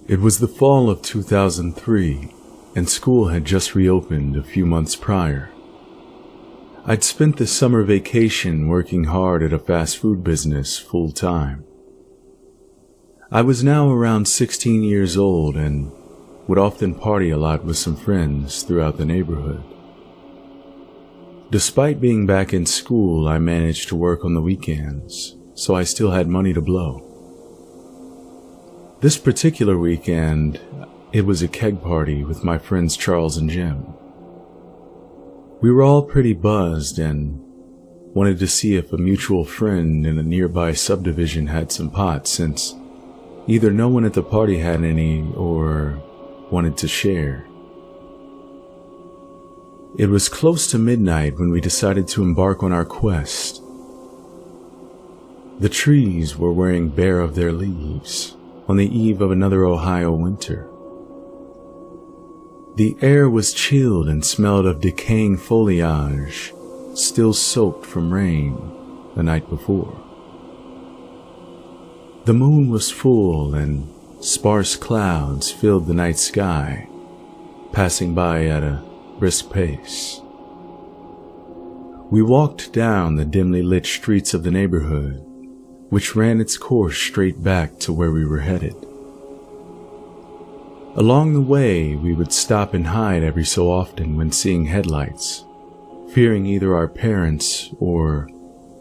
It was the fall of 2003, and school had just reopened a few months prior. I'd spent the summer vacation working hard at a fast food business full-time. I was now around 16 years old and would often party a lot with some friends throughout the neighborhood. Despite being back in school, I managed to work on the weekends, so I still had money to blow. This particular weekend, it was a keg party with my friends Charles and Jim. We were all pretty buzzed and wanted to see if a mutual friend in a nearby subdivision had some pot, since either no one at the party had any or wanted to share. It was close to midnight when we decided to embark on our quest. The trees were wearing bare of their leaves on the eve of another Ohio winter. The air was chilled and smelled of decaying foliage, still soaked from rain the night before. The moon was full and sparse clouds filled the night sky, passing by at a brisk pace. We walked down the dimly lit streets of the neighborhood, which ran its course straight back to where we were headed. Along the way, we would stop and hide every so often when seeing headlights, fearing either our parents or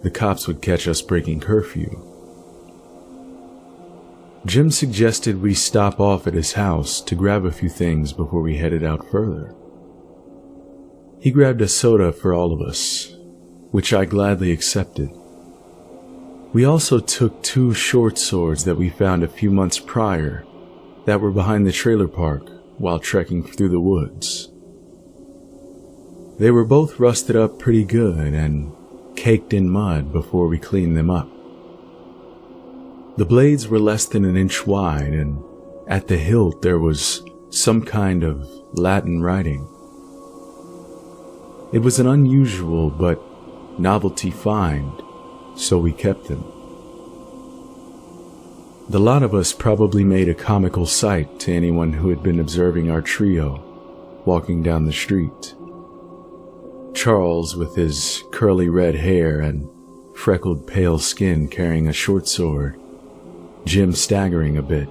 the cops would catch us breaking curfew. Jim suggested we stop off at his house to grab a few things before we headed out further. He grabbed a soda for all of us, which I gladly accepted. We also took 2 short swords that we found a few months prior that were behind the trailer park while trekking through the woods. They were both rusted up pretty good and caked in mud before we cleaned them up. The blades were less than an inch wide, and at the hilt there was some kind of Latin writing. It was an unusual but novelty find, so we kept them. The lot of us probably made a comical sight to anyone who had been observing our trio walking down the street. Charles with his curly red hair and freckled pale skin carrying a short sword, Jim staggering a bit,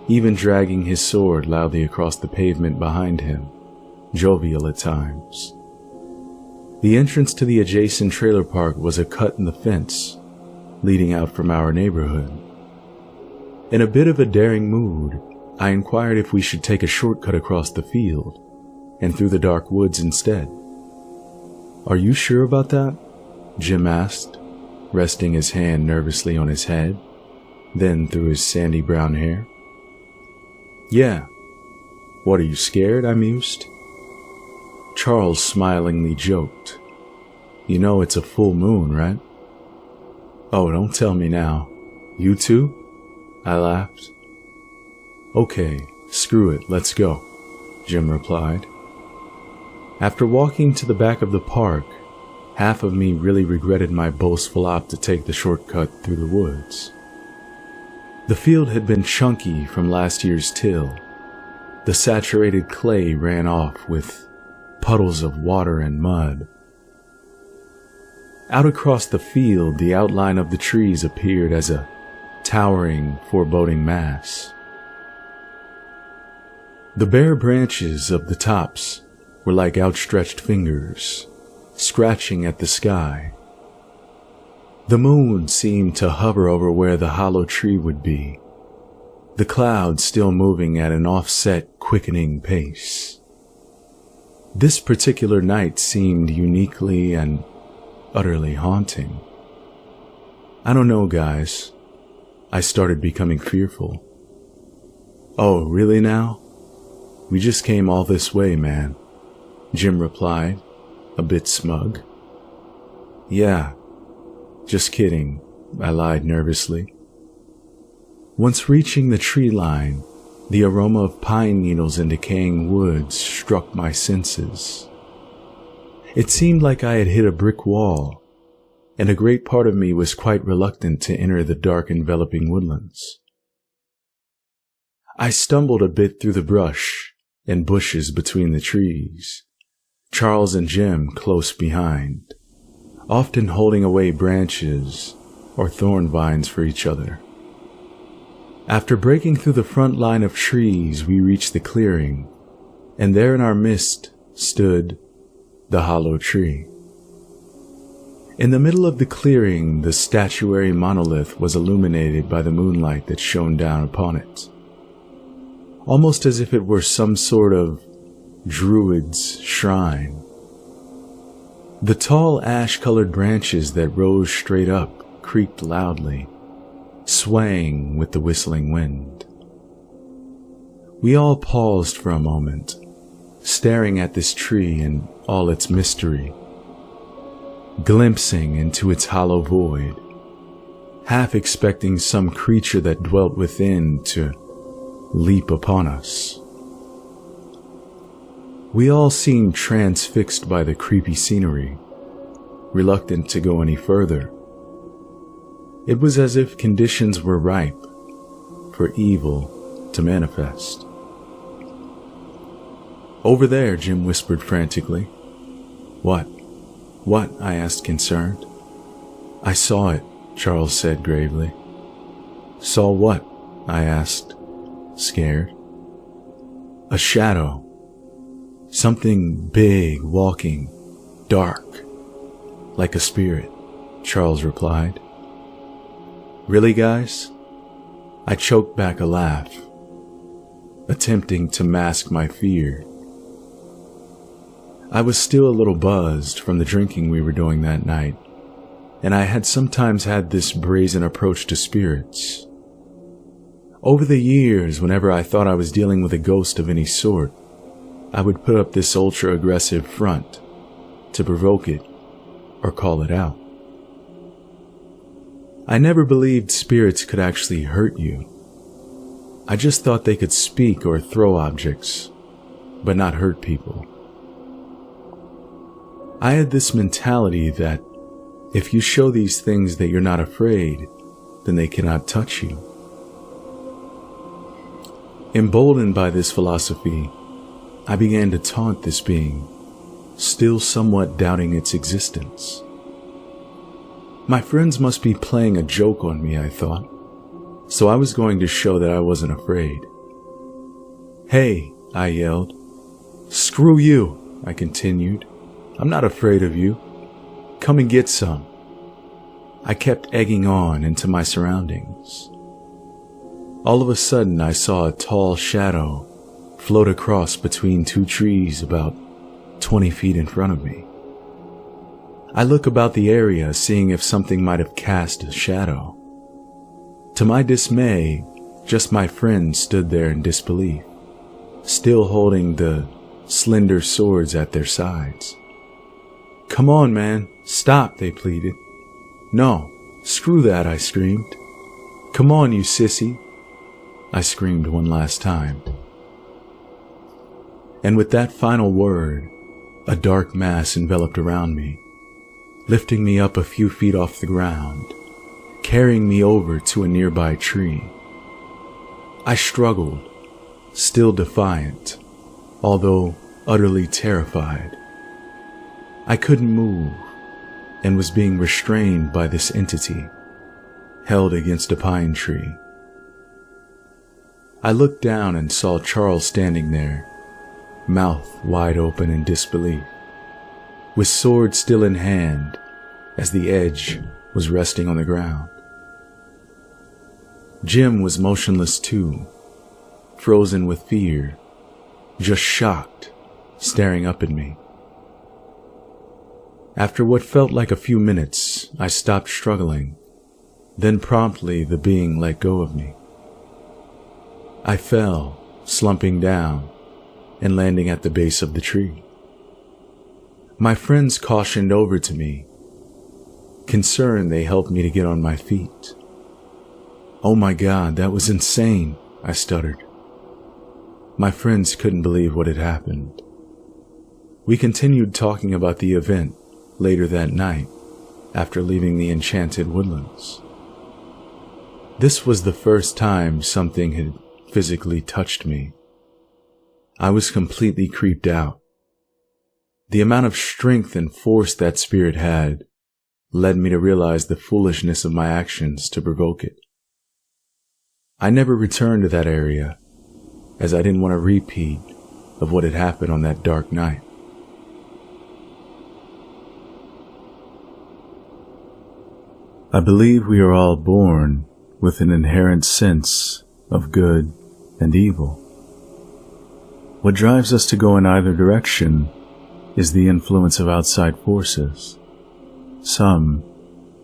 even dragging his sword loudly across the pavement behind him, jovial at times. The entrance to the adjacent trailer park was a cut in the fence, leading out from our neighborhood. In a bit of a daring mood, I inquired if we should take a shortcut across the field and through the dark woods instead. "Are you sure about that?" Jim asked, resting his hand nervously on his head, then through his sandy brown hair. "Yeah. What, are you scared?" I mused. Charles smilingly joked, "You know it's a full moon, right?" "Oh, don't tell me now. You too?" I laughed. "Okay, screw it, let's go," Jim replied. After walking to the back of the park, half of me really regretted my boastful opt to take the shortcut through the woods. The field had been chunky from last year's till. The saturated clay ran off with puddles of water and mud. Out across the field, the outline of the trees appeared as a towering, foreboding mass. The bare branches of the tops were like outstretched fingers, scratching at the sky. The moon seemed to hover over where the hollow tree would be, the clouds still moving at an offset, quickening pace. This particular night seemed uniquely and utterly haunting. I don't know, guys. I started becoming fearful. "Oh, really now? We just came all this way, man. Jim replied, a bit smug. Yeah, just kidding, I lied nervously. Once reaching the tree line, the aroma of pine needles and decaying wood struck my senses. It seemed like I had hit a brick wall, and a great part of me was quite reluctant to enter the dark enveloping woodlands. I stumbled a bit through the brush and bushes between the trees, Charles and Jim close behind, often holding away branches or thorn vines for each other. After breaking through the front line of trees, we reached the clearing, and there in our midst stood the hollow tree. In the middle of the clearing, the statuary monolith was illuminated by the moonlight that shone down upon it, almost as if it were some sort of druid's shrine. The tall ash-colored branches that rose straight up creaked loudly, swaying with the whistling wind. We all paused for a moment, staring at this tree in all its mystery, glimpsing into its hollow void, half expecting some creature that dwelt within to leap upon us. We all seemed transfixed by the creepy scenery, reluctant to go any further. It was as if conditions were ripe for evil to manifest. Over there, Jim whispered frantically. What? What? I asked, concerned. I saw it, Charles said gravely. Saw what? I asked, scared. A shadow. Something big walking, dark, like a spirit, Charles replied. Really, guys? I choked back a laugh, attempting to mask my fear. I was still a little buzzed from the drinking we were doing that night, and I had sometimes had this brazen approach to spirits. Over the years, whenever I thought I was dealing with a ghost of any sort, I would put up this ultra-aggressive front to provoke it or call it out. I never believed spirits could actually hurt you. I just thought they could speak or throw objects, but not hurt people. I had this mentality that if you show these things that you're not afraid, then they cannot touch you. Emboldened by this philosophy, I began to taunt this being, still somewhat doubting its existence. My friends must be playing a joke on me, I thought, so I was going to show that I wasn't afraid. Hey, I yelled. Screw you, I continued. I'm not afraid of you. Come and get some. I kept egging on into my surroundings. All of a sudden, I saw a tall shadow float across between two trees about 20 feet in front of me. I look about the area, seeing if something might have cast a shadow. To my dismay, just my friends stood there in disbelief, still holding the slender swords at their sides. Come on, man, stop, they pleaded. No, screw that, I screamed. Come on, you sissy, I screamed one last time. And with that final word, a dark mass enveloped around me, lifting me up a few feet off the ground, carrying me over to a nearby tree. I struggled, still defiant, although utterly terrified. I couldn't move and was being restrained by this entity, held against a pine tree. I looked down and saw Charles standing there, mouth wide open in disbelief, with sword still in hand as the edge was resting on the ground. Jim was motionless too, frozen with fear, just shocked, staring up at me. After what felt like a few minutes, I stopped struggling. Then promptly the being let go of me. I fell, slumping down, and landing at the base of the tree. My friends cautioned over to me. Concerned, they helped me to get on my feet. "Oh my God, that was insane," I stuttered. My friends couldn't believe what had happened. We continued talking about the event later that night, after leaving the enchanted woodlands. This was the first time something had physically touched me. I was completely creeped out. The amount of strength and force that spirit had led me to realize the foolishness of my actions to provoke it. I never returned to that area, as I didn't want a repeat of what had happened on that dark night. I believe we are all born with an inherent sense of good and evil. What drives us to go in either direction is the influence of outside forces, some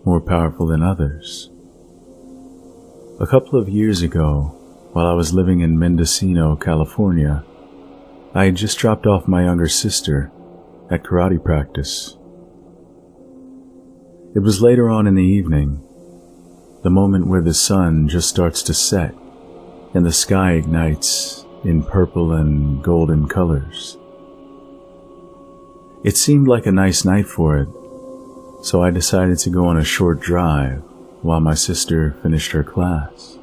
more powerful than others. A couple of years ago, while I was living in Mendocino, California, I had just dropped off my younger sister at karate practice. It was later on in the evening, the moment where the sun just starts to set and the sky ignites in purple and golden colors. It seemed like a nice night for it, so I decided to go on a short drive while my sister finished her class.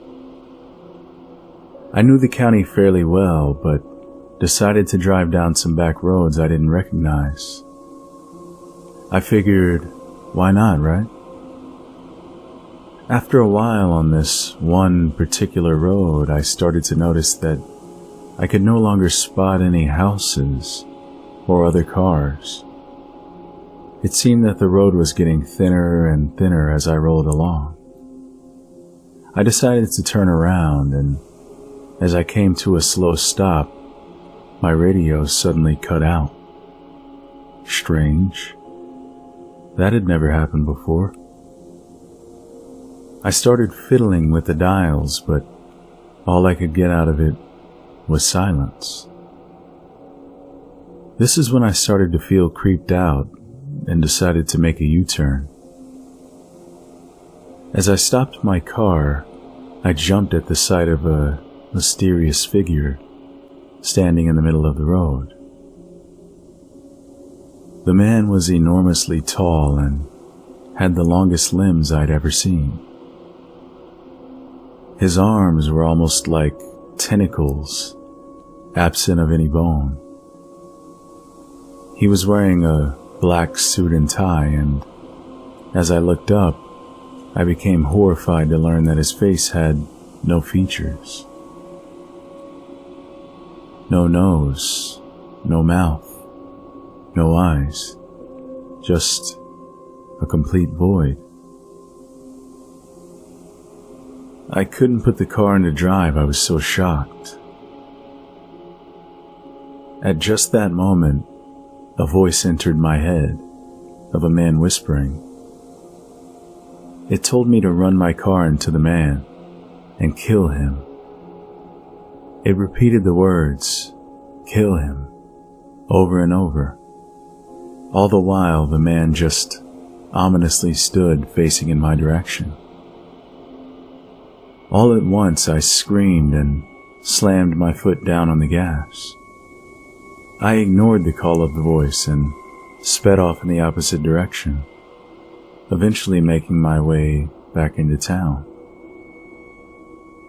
I knew the county fairly well, but decided to drive down some back roads I didn't recognize. I figured, why not, right? After a while on this one particular road, I started to notice that I could no longer spot any houses or other cars. It seemed that the road was getting thinner and thinner as I rolled along. I decided to turn around, and as I came to a slow stop, my radio suddenly cut out. Strange. That had never happened before. I started fiddling with the dials, but all I could get out of it was silence. This is when I started to feel creeped out and decided to make a U-turn. As I stopped my car, I jumped at the sight of a mysterious figure standing in the middle of the road. The man was enormously tall and had the longest limbs I'd ever seen. His arms were almost like tentacles, absent of any bone. He was wearing a black suit and tie, and as I looked up, I became horrified to learn that his face had no features. No nose, no mouth, no eyes, just a complete void. I couldn't put the car into drive, I was so shocked. At just that moment, a voice entered my head, of a man whispering. It told me to run my car into the man and kill him. It repeated the words, "Kill him," over and over. All the while, the man just ominously stood facing in my direction. All at once, I screamed and slammed my foot down on the gas. I ignored the call of the voice and sped off in the opposite direction, eventually making my way back into town.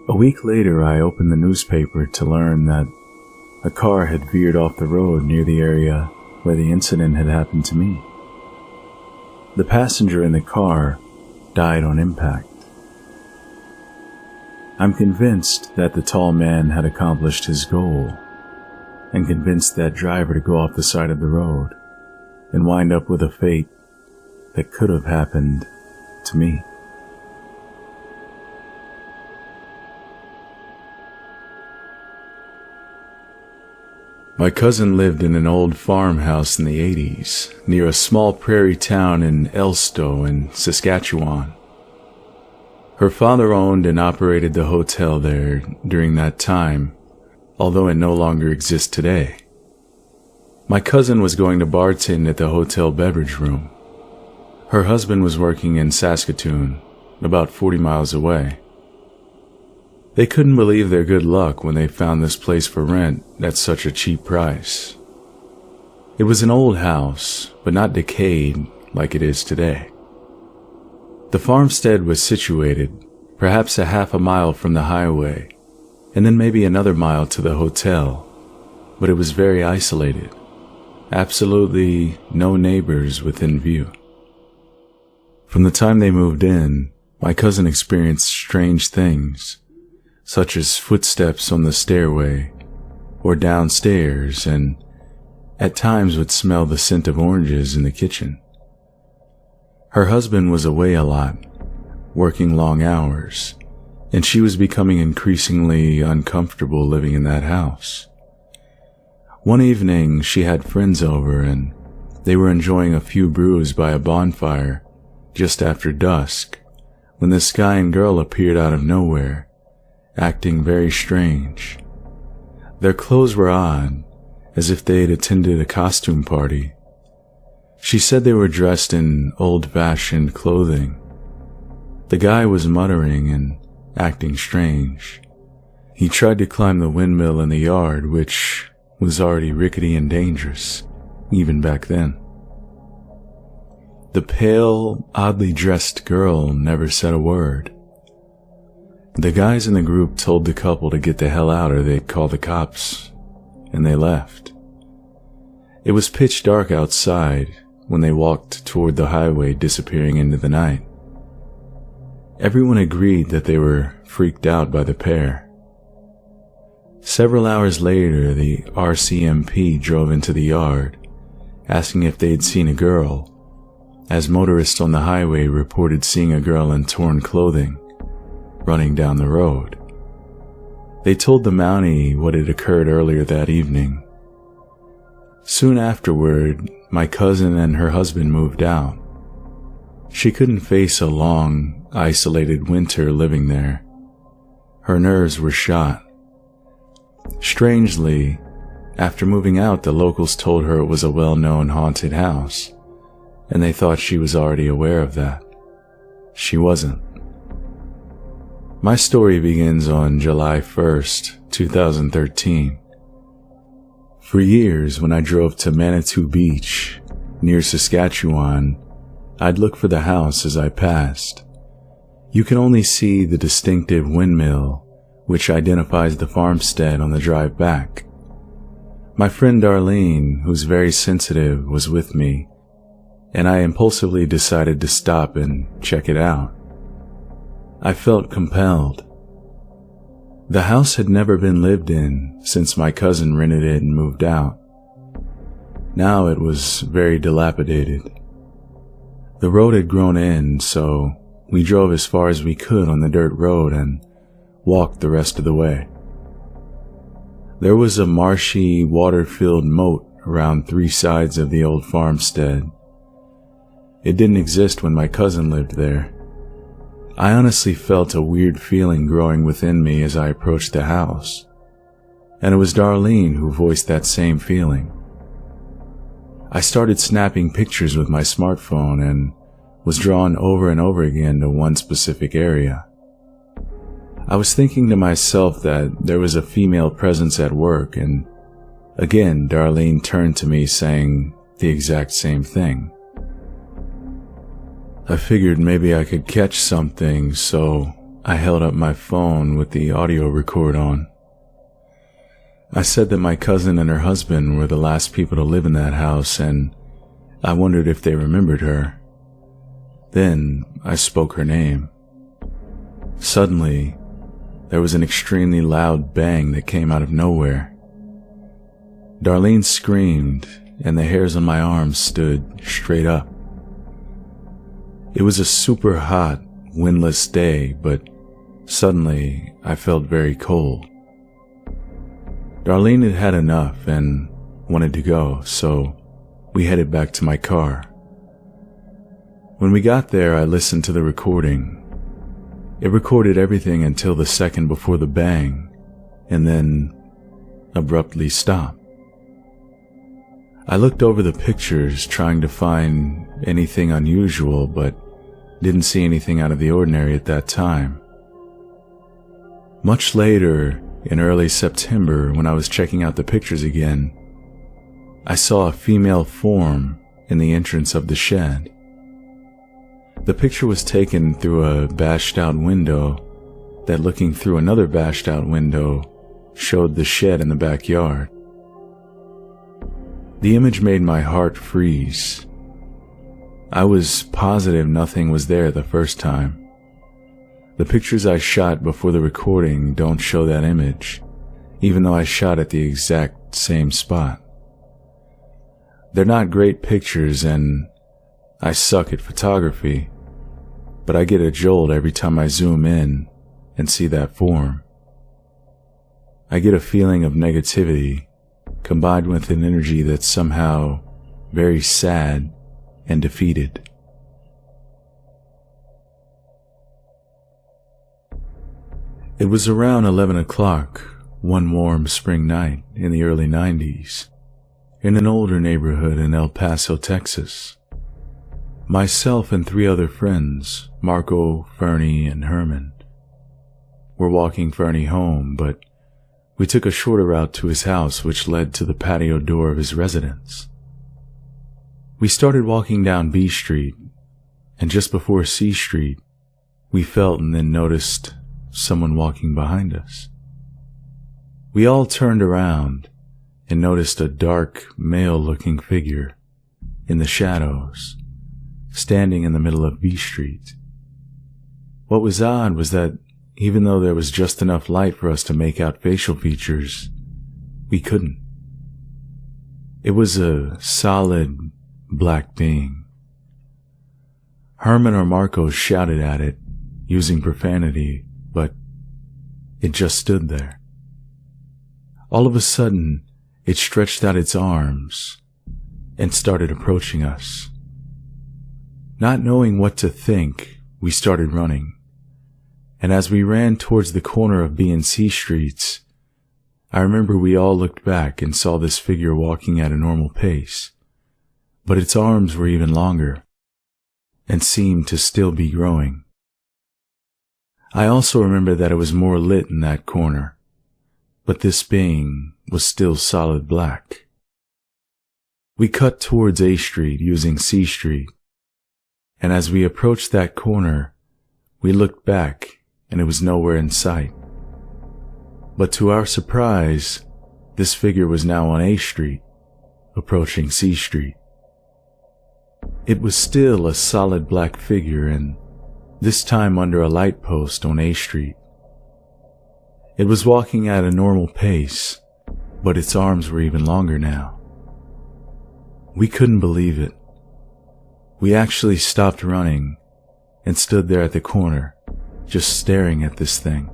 A week later, I opened the newspaper to learn that a car had veered off the road near the area where the incident had happened to me. The passenger in the car died on impact. I'm convinced that the tall man had accomplished his goal, and convinced that driver to go off the side of the road and wind up with a fate that could have happened to me. My cousin lived in an old farmhouse in the 80s, near a small prairie town in Elstow in Saskatchewan. Her father owned and operated the hotel there during that time, although it no longer exists today. My cousin was going to bartend at the hotel beverage room. Her husband was working in Saskatoon, about 40 miles away. They couldn't believe their good luck when they found this place for rent at such a cheap price. It was an old house, but not decayed like it is today. The farmstead was situated perhaps a half a mile from the highway, and then maybe another mile to the hotel, but it was very isolated. Absolutely no neighbors within view. From the time they moved in, my cousin experienced strange things, such as footsteps on the stairway or downstairs, and at times would smell the scent of oranges in the kitchen. Her husband was away a lot, working long hours, and she was becoming increasingly uncomfortable living in that house. One evening, she had friends over and they were enjoying a few brews by a bonfire just after dusk when this guy and girl appeared out of nowhere, acting very strange. Their clothes were odd, as if they had attended a costume party. She said they were dressed in old-fashioned clothing. The guy was muttering and acting strange. He tried to climb the windmill in the yard, which was already rickety and dangerous, even back then. The pale, oddly dressed girl never said a word. The guys in the group told the couple to get the hell out or they'd call the cops, and they left. It was pitch dark outside when they walked toward the highway, disappearing into the night. Everyone agreed that they were freaked out by the pair. Several hours later, the RCMP drove into the yard, asking if they'd seen a girl, as motorists on the highway reported seeing a girl in torn clothing running down the road. They told the Mountie what had occurred earlier that evening. Soon afterward, my cousin and her husband moved out. She couldn't face a long, isolated winter living there. Her nerves were shot. Strangely, after moving out, the locals told her it was a well-known haunted house, and they thought she was already aware of that. She wasn't. My story begins on July 1st, 2013. For years, when I drove to Manitou Beach, near Saskatchewan, I'd look for the house as I passed. You can only see the distinctive windmill, which identifies the farmstead on the drive back. My friend Darlene, who's very sensitive, was with me, and I impulsively decided to stop and check it out. I felt compelled. The house had never been lived in since my cousin rented it and moved out. Now it was very dilapidated. The road had grown in, so we drove as far as we could on the dirt road and walked the rest of the way. There was a marshy, water-filled moat around three sides of the old farmstead. It didn't exist when my cousin lived there. I honestly felt a weird feeling growing within me as I approached the house, and it was Darlene who voiced that same feeling. I started snapping pictures with my smartphone and was drawn over and over again to one specific area. I was thinking to myself that there was a female presence at work, and again Darlene turned to me saying the exact same thing. I figured maybe I could catch something, so I held up my phone with the audio record on. I said that my cousin and her husband were the last people to live in that house, and I wondered if they remembered her. Then I spoke her name. Suddenly, there was an extremely loud bang that came out of nowhere. Darlene screamed, and the hairs on my arms stood straight up. It was a super hot, windless day, but suddenly I felt very cold. Darlene had had enough and wanted to go, so we headed back to my car. When we got there, I listened to the recording. It recorded everything until the second before the bang, and then abruptly stopped. I looked over the pictures trying to find anything unusual, but didn't see anything out of the ordinary at that time. Much later, in early September, when I was checking out the pictures again, I saw a female form in the entrance of the shed. The picture was taken through a bashed-out window that, looking through another bashed-out window, showed the shed in the backyard. The image made my heart freeze. I was positive nothing was there the first time. The pictures I shot before the recording don't show that image, even though I shot at the exact same spot. They're not great pictures, and I suck at photography, but I get a jolt every time I zoom in and see that form. I get a feeling of negativity combined with an energy that's somehow very sad and defeated. It was around 11 o'clock one warm spring night in the early 90s in an older neighborhood in El Paso, Texas. Myself and 3 other friends, Marco, Fernie, and Herman, were walking Fernie home, but we took a shorter route to his house, which led to the patio door of his residence. We started walking down B Street, and just before C Street, we felt and then noticed someone walking behind us. We all turned around and noticed a dark, male-looking figure in the shadows, standing in the middle of B Street. What was odd was that even though there was just enough light for us to make out facial features, we couldn't. It was a solid, black being. Herman or Marco shouted at it, using profanity, but it just stood there. All of a sudden, it stretched out its arms and started approaching us. Not knowing what to think, we started running. And as we ran towards the corner of B and C streets, I remember we all looked back and saw this figure walking at a normal pace, but its arms were even longer and seemed to still be growing. I also remember that it was more lit in that corner, but this being was still solid black. We cut towards A Street using C Street, and as we approached that corner, we looked back and it was nowhere in sight. But to our surprise, this figure was now on A Street, approaching C Street. It was still a solid black figure, and this time under a light post on A Street. It was walking at a normal pace, but its arms were even longer now. We couldn't believe it. We actually stopped running and stood there at the corner, just staring at this thing.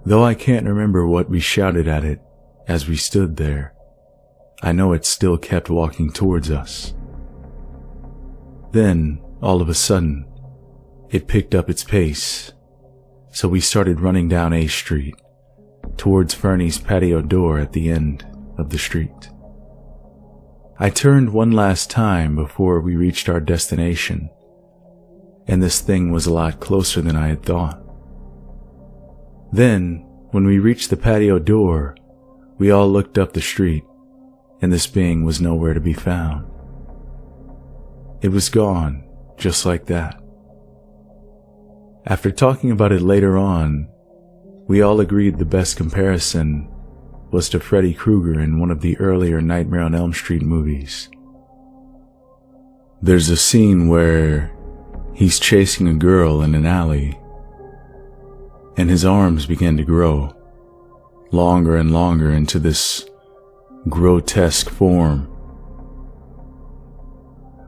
Though I can't remember what we shouted at it as we stood there, I know it still kept walking towards us. Then, all of a sudden, it picked up its pace, so we started running down A Street, towards Fernie's patio door at the end of the street. I turned one last time before we reached our destination, and this thing was a lot closer than I had thought. Then, when we reached the patio door, we all looked up the street, and this being was nowhere to be found. It was gone, just like that. After talking about it later on, we all agreed the best comparison was to Freddy Krueger in one of the earlier Nightmare on Elm Street movies. There's a scene where he's chasing a girl in an alley, and his arms begin to grow, longer and longer into this grotesque form.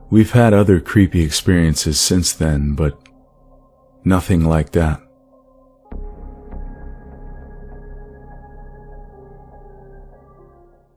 We've had other creepy experiences since then, but nothing like that.